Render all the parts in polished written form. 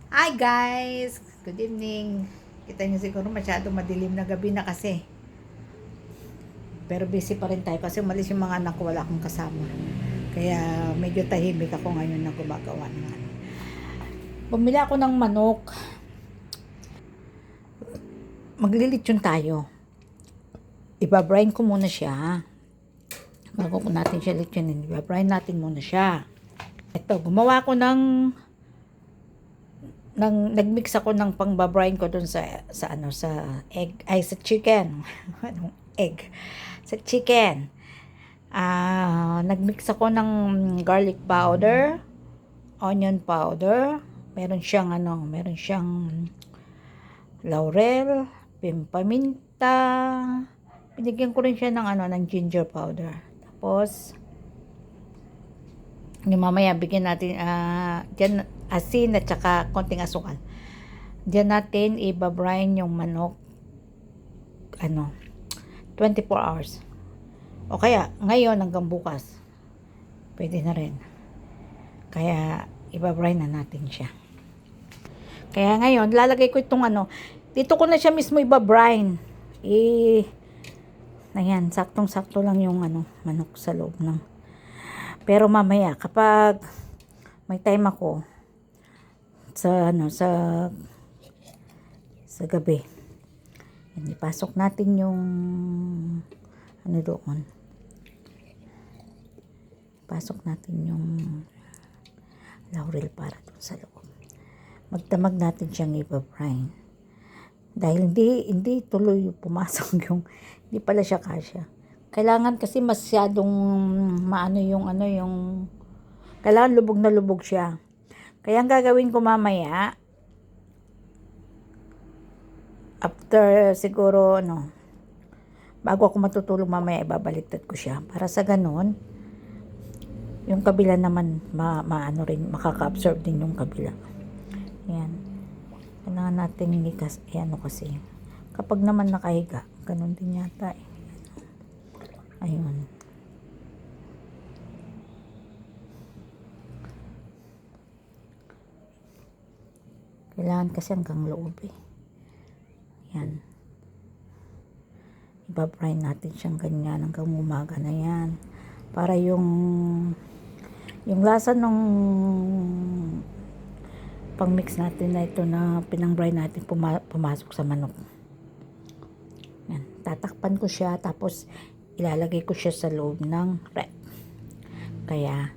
Hi guys! Good evening. Kita niyo siguro masyado madilim na gabi na kasi. Pero busy pa rin tayo kasi umalis yung mga anak ko, wala akong kasama. Kaya medyo tahimik ako ngayon na gumagawa ng ano. Bumili ako ng manok. Maglilitsyon tayo. Iba-brine ko muna siya. Bago ko natin siya litsunin, iba-brine natin muna siya. Ito, gumawa ko ng nagmix ako ng pangbabrine ko dun sa egg ay sa chicken. Anong egg? Sa chicken. Nagmix ako ng garlic powder, onion powder, meron siyang laurel, paminta. Binigyan ko rin siya ng ginger powder. Tapos yung mamaya bigyan natin dyan asin at saka konting asukal. Diyan natin ibabrine yung manok 24 hours. O kaya ngayon hanggang bukas. Pwede na rin. Kaya ibabrine na natin siya. Kaya ngayon lalagay ko itong dito ko na siya mismo ibabrine. Ayan, saktong-sakto lang yung manok sa loob ng. Pero mamaya kapag may time ako sa gabi, ipasok natin yung doon. Pasok natin yung laurel para doon sa loob. Magdamag natin siyang ibabrine. Dahil hindi tuloy pumasok yung, hindi pala siya kasya. Kailangan kasi masyadong kailangan lubog na lubog siya. Kaya ang gagawin ko mamaya, after siguro bago ako matutulog mamaya, ibabaliktad ko siya. Para sa ganon, yung kabila naman, makaka-absorb din yung kabila. Ayan. Kailangan natin kasi. Kapag naman nakahiga, ganon din yata eh. Ayun. Kailangan kasi hanggang loob eh. Yan. Ibabrine natin siyang ganyan hanggang umaga na yan. Para yung lasa nung pang mix natin na ito na pinang-brine natin pumasok sa manok. Yan. Tatakpan ko siya tapos ilalagay ko siya sa loob ng rep. Kaya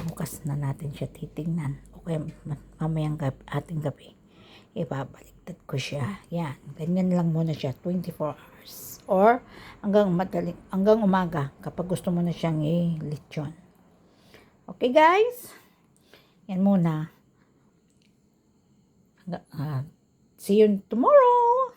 bukas na natin siya titingnan. Okay, mamayang ating gabi ibabaliktad ko siya. Yan, ganyan lang muna siya 24 hours or hanggang umaga kapag gusto mo na siyang i-lechon. Okay guys, yan muna. See you tomorrow.